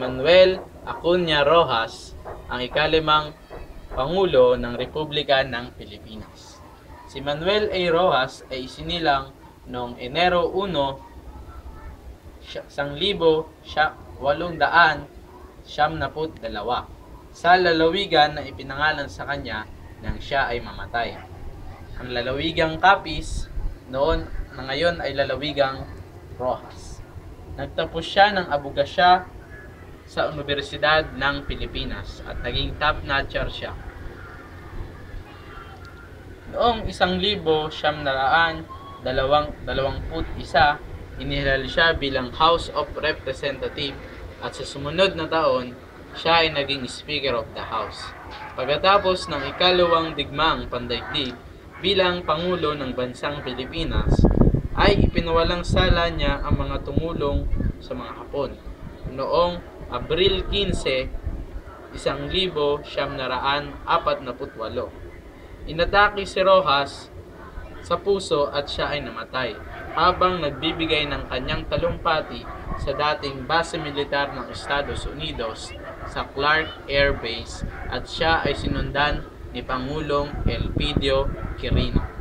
Manuel Acuña Rojas ang ikalimang Pangulo ng Republika ng Pilipinas. Si Manuel A. Rojas ay isinilang noong Enero 1, 1872 sa lalawigan na ipinangalan sa kanya nang siya ay mamatay. Ang lalawigang Capiz noon na ngayon ay lalawigang Rojas. Nagtapos siya ng abogasya sa Universidad ng Pilipinas at naging top-notcher siya. Noong 1921, inilahal siya bilang House of Representatives at sa sumunod na taon, siya ay naging Speaker of the House. Pagkatapos ng ikalawang digmaang pandaigdig bilang Pangulo ng Bansang Pilipinas, ay ipinawalang sala niya ang mga tumulong sa mga Hapon. Noong Abril 15, 1948, inatake si Rojas sa puso at siya ay namatay habang nagbibigay ng kanyang talumpati sa dating base militar ng Estados Unidos sa Clark Air Base at siya ay sinundan ni Pangulong Elpidio Quirino.